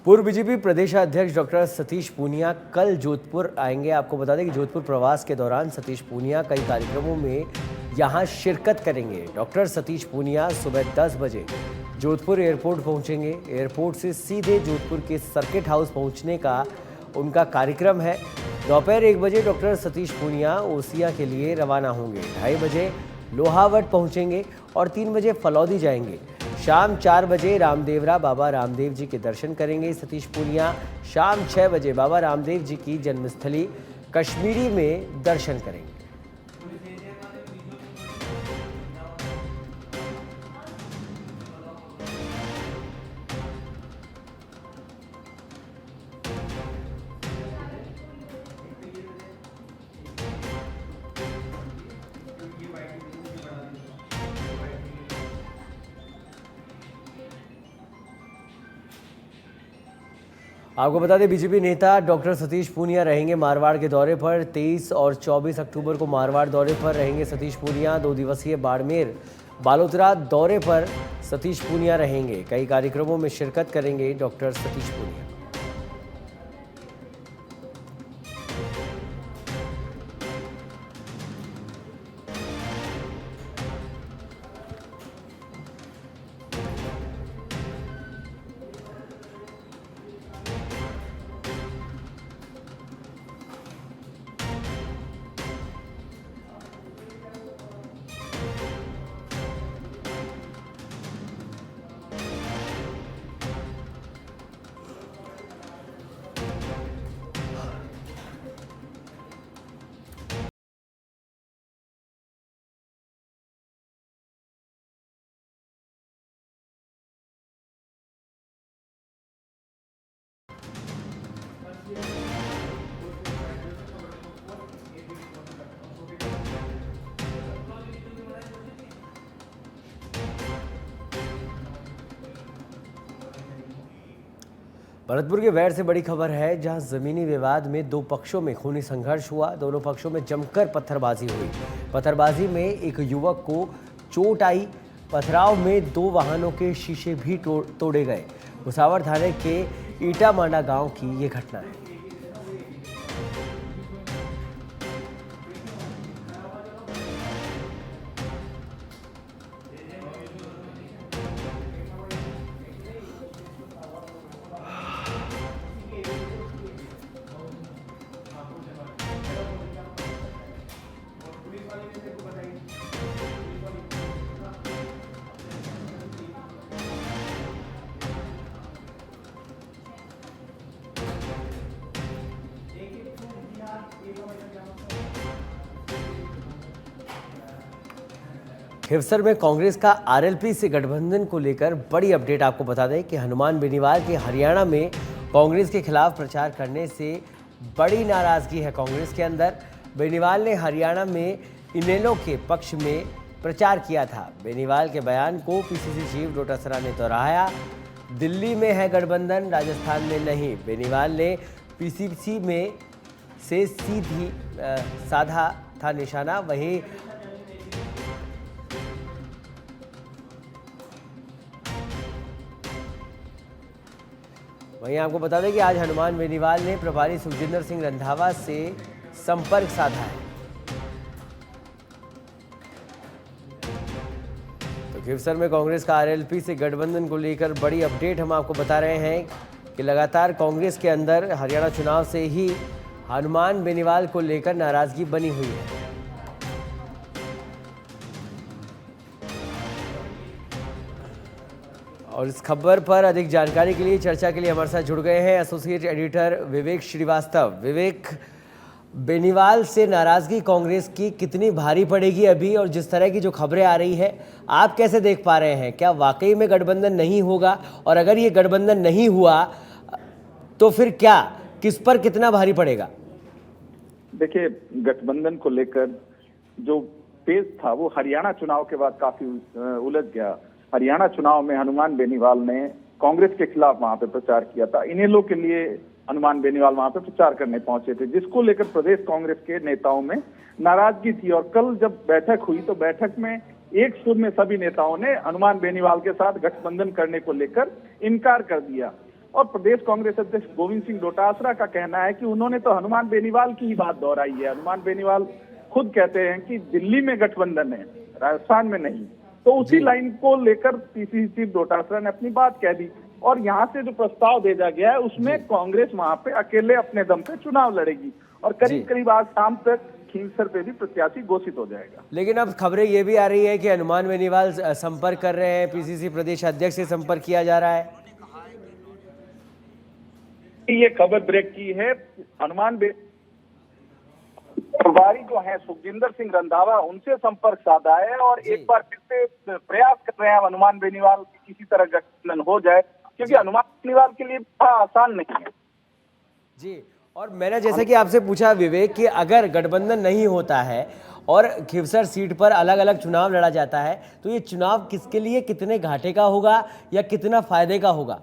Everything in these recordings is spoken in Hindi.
पूर्व बीजेपी प्रदेशाध्यक्ष डॉक्टर सतीश पूनिया कल जोधपुर आएंगे। आपको बता दें कि जोधपुर प्रवास के दौरान सतीश पूनिया कई कार्यक्रमों में यहां शिरकत करेंगे। डॉक्टर सतीश पूनिया सुबह 10 बजे जोधपुर एयरपोर्ट पहुंचेंगे। एयरपोर्ट से सीधे जोधपुर के सर्किट हाउस पहुंचने का उनका कार्यक्रम है। दोपहर 1 बजे डॉक्टर सतीश पूनिया ओसिया के लिए रवाना होंगे। 2:30 बजे लोहावट पहुंचेंगे और 3 बजे फलौदी जाएंगे। शाम 4 बजे रामदेवरा बाबा रामदेव जी के दर्शन करेंगे। सतीश पूनिया शाम 6 बजे बाबा रामदेव जी की जन्मस्थली कश्मीरी में दर्शन करेंगे। आपको बता दें बीजेपी नेता डॉक्टर सतीश पूनिया रहेंगे मारवाड़ के दौरे पर। 23 और 24 अक्टूबर को मारवाड़ दौरे पर रहेंगे सतीश पूनिया। 2 दिवसीय बाड़मेर बालोतरा दौरे पर सतीश पूनिया रहेंगे। कई कार्यक्रमों में शिरकत करेंगे डॉक्टर सतीश पूनिया। भरतपुर के वैर से बड़ी खबर है, जहां जमीनी विवाद में 2 पक्षों में खूनी संघर्ष हुआ। दोनों पक्षों में जमकर पत्थरबाजी हुई। पत्थरबाजी में एक युवक को चोट आई। पथराव में 2 वाहनों के शीशे भी तोड़े गए। भुसावर थाने के ईटामांडा गांव की ये घटना है। खिवसर में कांग्रेस का आरएलपी से गठबंधन को लेकर बड़ी अपडेट। आपको बता दें कि हनुमान बेनीवाल के हरियाणा में कांग्रेस के खिलाफ प्रचार करने से बड़ी नाराजगी है कांग्रेस के अंदर। बेनीवाल ने हरियाणा में इनेलो के पक्ष में प्रचार किया था। बेनीवाल के बयान को पीसीसी चीफ डोटासरा ने दोहराया। दिल्ली में है गठबंधन, राजस्थान में नहीं। बेनीवाल ने पीसीसी में से सीधी साधा था निशाना। वहीं आपको बता दें कि आज हनुमान बेनीवाल ने प्रभारी सुखजिंदर सिंह रंधावा से संपर्क साधा है। तो खिवसर में कांग्रेस का आरएलपी से गठबंधन को लेकर बड़ी अपडेट हम आपको बता रहे हैं कि लगातार कांग्रेस के अंदर हरियाणा चुनाव से ही हनुमान बेनीवाल को लेकर नाराजगी बनी हुई है। और इस खबर पर अधिक जानकारी के लिए चर्चा के लिए हमारे साथ जुड़ गए हैं एसोसिएट एडिटर विवेक श्रीवास्तव। विवेक, बेनीवाल से नाराजगी कांग्रेस की कितनी भारी पड़ेगी अभी, और जिस तरह की जो खबरें आ रही है आप कैसे देख पा रहे हैं? क्या वाकई में गठबंधन नहीं होगा, और अगर ये गठबंधन नहीं हुआ तो फिर क्या, किस पर कितना भारी पड़ेगा? देखिए, गठबंधन को लेकर जो पेज था वो हरियाणा चुनाव के बाद काफी उलझ गया। हरियाणा चुनाव में हनुमान बेनीवाल ने कांग्रेस के खिलाफ वहां पे प्रचार किया था। इनेलो के लिए हनुमान बेनीवाल वहां पे प्रचार करने पहुंचे थे, जिसको लेकर प्रदेश कांग्रेस के नेताओं में नाराजगी थी। और कल जब बैठक हुई तो बैठक में एक सुर में सभी नेताओं ने हनुमान बेनीवाल के साथ गठबंधन करने को लेकर इनकार कर दिया। और प्रदेश कांग्रेस अध्यक्ष गोविंद सिंह डोटासरा का कहना है कि उन्होंने तो हनुमान बेनीवाल की ही बात दोहराई है। हनुमान बेनीवाल खुद कहते हैं कि दिल्ली में गठबंधन है, राजस्थान में नहीं। तो उसी लाइन को लेकर पीसीसी चीफ डोटासरा ने अपनी बात कह दी और यहाँ से जो प्रस्ताव भेजा गया है उसमें कांग्रेस वहां पे अकेले अपने दम पे चुनाव लड़ेगी और करीब करीब आज शाम तक खींवसर पे भी प्रत्याशी घोषित हो जाएगा। लेकिन अब खबरें ये भी आ रही है कि हनुमान बेनीवाल संपर्क कर रहे हैं, पीसीसी प्रदेश अध्यक्ष से संपर्क किया जा रहा है। ये खबर ब्रेक की है। हनुमान प्रभारी जो है सुखजिंदर सिंह रंधावा, उनसे संपर्क साधा है और एक बार फिर से प्रयास कर रहे हैं हनुमान बेनीवाल की किसी तरह गठबंधन हो जाए, क्योंकि हनुमान बेनीवाल के लिए आसान नहीं है जी। और मैंने जैसे कि आपसे पूछा विवेक कि अगर गठबंधन नहीं होता है और खींवसर सीट पर अलग अलग चुनाव लड़ा जाता है तो ये चुनाव किसके लिए कितने घाटे का होगा या कितना फायदे का होगा?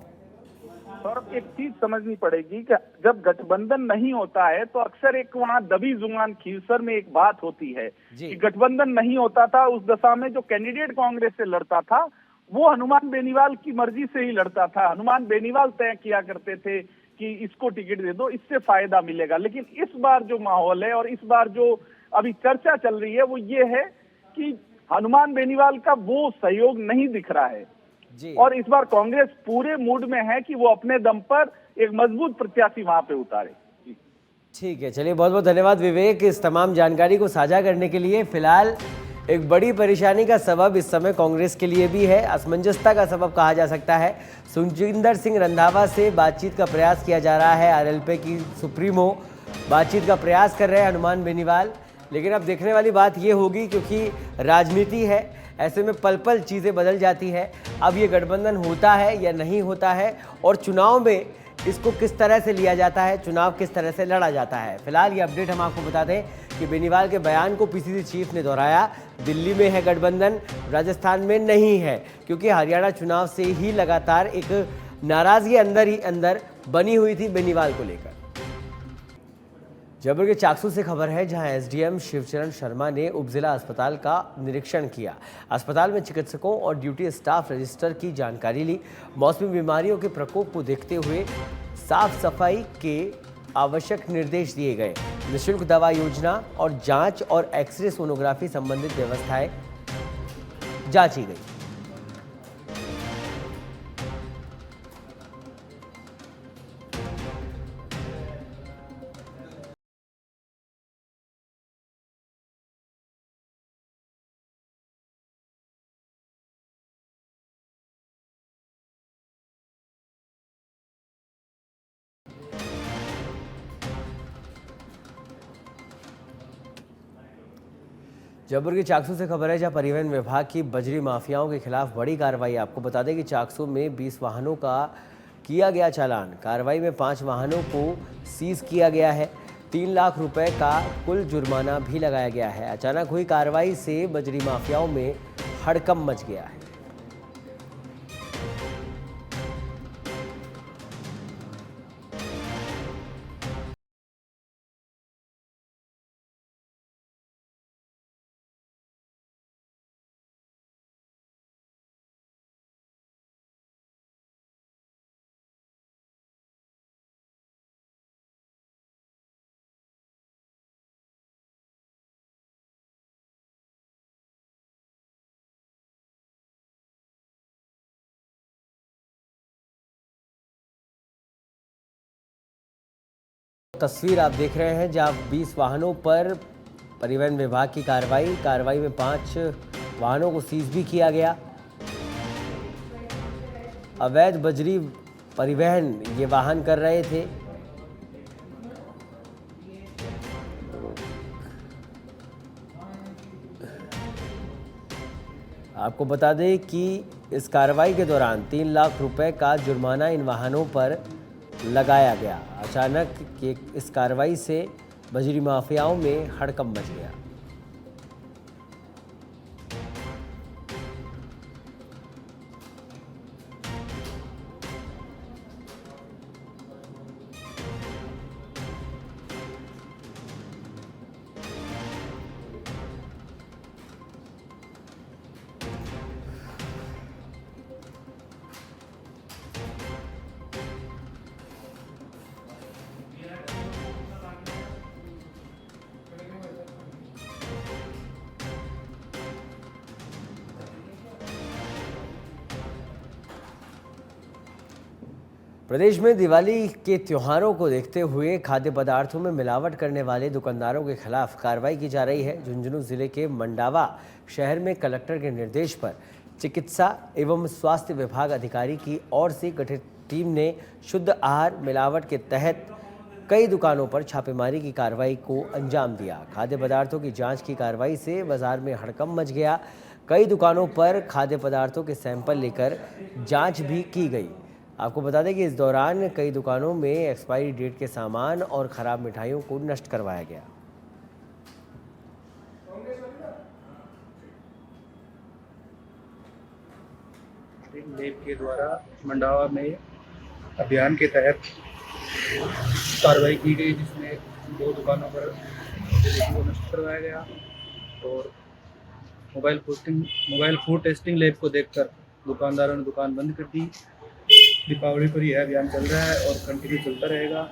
और एक चीज समझनी पड़ेगी कि जब गठबंधन नहीं होता है तो अक्सर एक वहाँ दबी जुबान खींवसर में एक बात होती है कि गठबंधन नहीं होता था, उस दशा में जो कैंडिडेट कांग्रेस से लड़ता था वो हनुमान बेनीवाल की मर्जी से ही लड़ता था। हनुमान बेनीवाल तय किया करते थे कि इसको टिकट दे दो, इससे फायदा मिलेगा। लेकिन इस बार जो माहौल है और इस बार जो अभी चर्चा चल रही है वो ये है कि हनुमान बेनीवाल का वो सहयोग नहीं दिख रहा है जी। और इस बार कांग्रेस पूरे मूड में है कि वो अपने दम पर एक मजबूत प्रत्याशी वहां पे उतारे। ठीक है, चलिए बहुत बहुत धन्यवाद विवेक इस तमाम जानकारी को साझा करने के लिए। फिलहाल एक बड़ी परेशानी का सबब इस समय कांग्रेस के लिए भी है, असमंजसता का सबब कहा जा सकता है। सुखजिंदर सिंह रंधावा से बातचीत का प्रयास किया जा रहा है, आरएलपी की सुप्रीमो बातचीत का प्रयास कर रहे हैं हनुमान बेनीवाल। लेकिन अब देखने वाली बात ये होगी क्योंकि राजनीति है, ऐसे में पल पल चीज़ें बदल जाती है। अब ये गठबंधन होता है या नहीं होता है और चुनाव में इसको किस तरह से लिया जाता है, चुनाव किस तरह से लड़ा जाता है। फिलहाल ये अपडेट हम आपको बता दें कि बेनीवाल के बयान को पीसीसी चीफ ने दोहराया, दिल्ली में है गठबंधन, राजस्थान में नहीं है, क्योंकि हरियाणा चुनाव से ही लगातार एक नाराजगी अंदर ही अंदर बनी हुई थी बेनीवाल को लेकर। जयपुर के चाकसू से खबर है, जहां एसडीएम शिवचरण शर्मा ने उपजिला अस्पताल का निरीक्षण किया। अस्पताल में चिकित्सकों और ड्यूटी स्टाफ रजिस्टर की जानकारी ली। मौसमी बीमारियों के प्रकोप को देखते हुए साफ सफाई के आवश्यक निर्देश दिए गए। निःशुल्क दवा योजना और जांच और एक्सरे सोनोग्राफी संबंधित व्यवस्थाएं जांची गई। जयपुर की चाकसू से खबर है, जहां परिवहन विभाग की बजरी माफियाओं के खिलाफ बड़ी कार्रवाई। आपको बता दें कि चाकसू में 20 वाहनों का किया गया चालान। कार्रवाई में 5 वाहनों को सीज किया गया है। 3 लाख रुपए का कुल जुर्माना भी लगाया गया है। अचानक हुई कार्रवाई से बजरी माफियाओं में हड़कंप मच गया है। तस्वीर आप देख रहे हैं, जहां 20 वाहनों पर परिवहन विभाग की कार्रवाई में 5 वाहनों को सीज भी किया गया। अवैध बजरी परिवहन ये वाहन कर रहे थे। आपको बता दें कि इस कार्रवाई के दौरान 3 लाख रुपए का जुर्माना इन वाहनों पर लगाया गया। अचानक के इस कार्रवाई से बजरी माफियाओं में हड़कंप मच गया। प्रदेश में दिवाली के त्योहारों को देखते हुए खाद्य पदार्थों में मिलावट करने वाले दुकानदारों के खिलाफ कार्रवाई की जा रही है। झुंझुनू जिले के मंडावा शहर में कलेक्टर के निर्देश पर चिकित्सा एवं स्वास्थ्य विभाग अधिकारी की ओर से गठित टीम ने शुद्ध आहार मिलावट के तहत कई दुकानों पर छापेमारी की कार्रवाई को अंजाम दिया। खाद्य पदार्थों की जांच की कार्रवाई से बाजार में हड़कंप मच गया। कई दुकानों पर खाद्य पदार्थों के सैंपल लेकर जांच भी की गई। आपको बता दें कि इस दौरान कई दुकानों में एक्सपायरी डेट के सामान और खराब मिठाइयों को नष्ट करवाया गया। लेब के द्वारा मंडावा में अभियान के तहत कार्रवाई की गई, जिसमें 2 दुकानों पर को नष्ट करवाया गया और मोबाइल फूड टेस्टिंग लैब को देखकर दुकानदारों ने दुकान बंद कर दी। दीपावली पर यह अभियान चल रहा है और कंटिन्यू चलता रहेगा।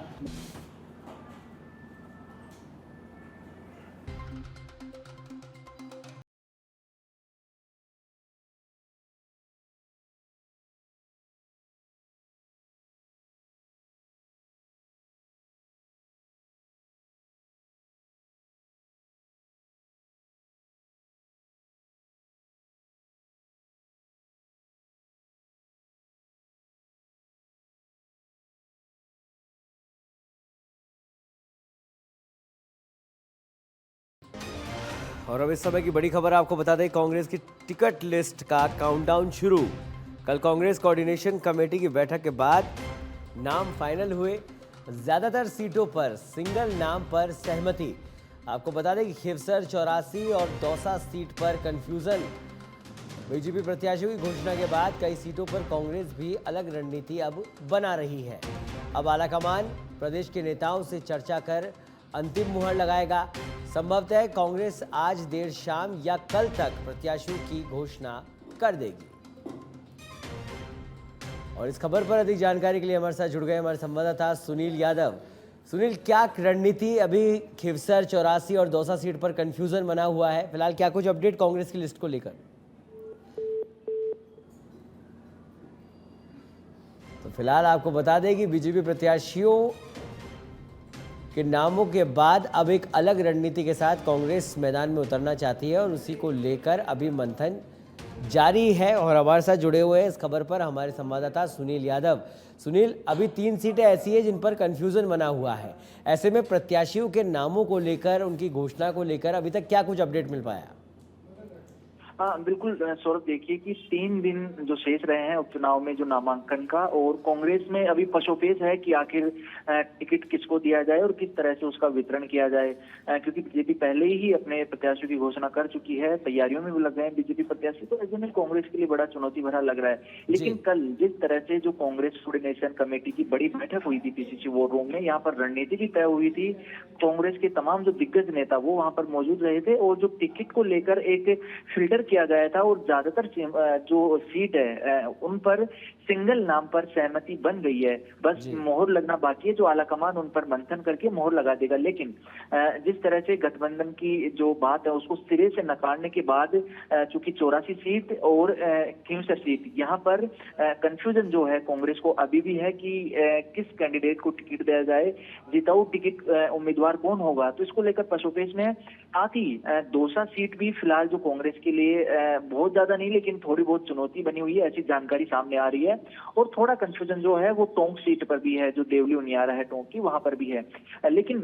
और अब इस समय की बड़ी खबर आपको बता दें, कांग्रेस की टिकट लिस्ट का काउंटडाउन शुरू। कल कांग्रेस कोऑर्डिनेशन कमेटी की बैठक के बाद नाम फाइनल हुए। ज़्यादातर सीटों पर सिंगल नाम पर सहमति। आपको बता दें कि खिवसर 84 और दौसा सीट पर कंफ्यूजन। बीजेपी प्रत्याशियों की घोषणा के बाद कई सीटों पर कांग्रेस भी अलग रणनीति अब बना रही है। अब आलाकमान प्रदेश के नेताओं से चर्चा कर अंतिम मुहर लगाएगा। संभवतः कांग्रेस आज देर शाम या कल तक प्रत्याशियों की घोषणा कर देगी। और इस खबर पर अधिक जानकारी के लिए हमारे साथ जुड़ गए हमारे संवाददाता सुनील यादव। सुनील, क्या रणनीति अभी खिवसर 84 और दौसा सीट पर कंफ्यूजन बना हुआ है? फिलहाल क्या कुछ अपडेट कांग्रेस की लिस्ट को लेकर? तो फिलहाल आपको बता दें कि बीजेपी प्रत्याशियों के नामों के बाद अब एक अलग रणनीति के साथ कांग्रेस मैदान में उतरना चाहती है और उसी को लेकर अभी मंथन जारी है। और हमारे साथ जुड़े हुए हैं इस खबर पर हमारे संवाददाता सुनील यादव। सुनील, अभी 3 सीटें ऐसी हैं जिन पर कंफ्यूजन बना हुआ है। ऐसे में प्रत्याशियों के नामों को लेकर, उनकी घोषणा को लेकर अभी तक क्या कुछ अपडेट मिल पाया? हाँ बिल्कुल सौरभ, देखिए कि 3 दिन जो शेष रहे हैं उपचुनाव में जो नामांकन का, और कांग्रेस में अभी पशोपेश है कि आखिर टिकट किसको दिया जाए और किस तरह से उसका वितरण किया जाए, क्योंकि बीजेपी पहले ही अपने प्रत्याशियों की घोषणा कर चुकी है, तैयारियों में भी लग गए हैं बीजेपी प्रत्याशी। तो ऐसे में कांग्रेस के लिए बड़ा चुनौती भरा लग रहा है। लेकिन कल जिस तरह से जो कांग्रेस कोऑर्डिनेशन कमेटी की बड़ी बैठक हुई थी पीसीसी वॉर रूम में, यहाँ पर रणनीति भी तय हुई थी। कांग्रेस के तमाम जो दिग्गज नेता वो वहां पर मौजूद रहे थे और जो टिकट को लेकर एक फिल्टर किया गया था और ज्यादातर जो सीट है उन पर सिंगल नाम पर सहमति बन गई है। बस मोहर लगना बाकी है, जो आलाकमान उन पर मंथन करके मोहर लगा देगा। लेकिन जिस तरह से गठबंधन की जो बात है उसको सिरे से नकारने के बाद चूंकि 84 सीट और खिवसर सीट, यहाँ पर कंफ्यूजन जो है कांग्रेस को अभी भी है कि किस कैंडिडेट को टिकट दिया जाए, जिताऊ टिकट उम्मीदवार कौन होगा, तो इसको लेकर पशोपेश में। साथ ही दौसा सीट भी फिलहाल जो कांग्रेस के लिए बहुत ज्यादा नहीं लेकिन थोड़ी बहुत चुनौती बनी हुई है, ऐसी जानकारी सामने आ रही है। और थोड़ा कंफ्यूजन जो है वो टोंक सीट पर भी है, जो देवली उनियारा है टोंक की, वहां पर भी है। लेकिन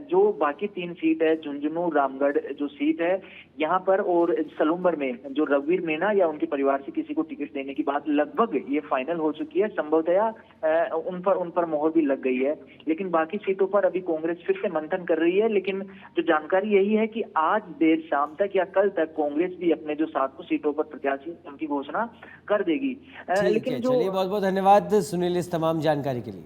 जो बाकी 3 सीट है, झुंझुनू रामगढ़ जो सीट है यहाँ पर, और सलूम्बर में जो रघुवीर मीणा या उनके परिवार से किसी को टिकट देने की बात लगभग ये फाइनल हो चुकी है। संभवतः उन पर मोहर भी लग गई है। लेकिन बाकी सीटों पर अभी कांग्रेस फिर से मंथन कर रही है। लेकिन जो जानकारी यही है कि आज देर शाम तक या कल तक कांग्रेस भी अपने जो 7 सीटों पर प्रत्याशी उनकी घोषणा कर देगी। लेकिन जो चलिए, बहुत बहुत धन्यवाद सुनील इस तमाम जानकारी के लिए।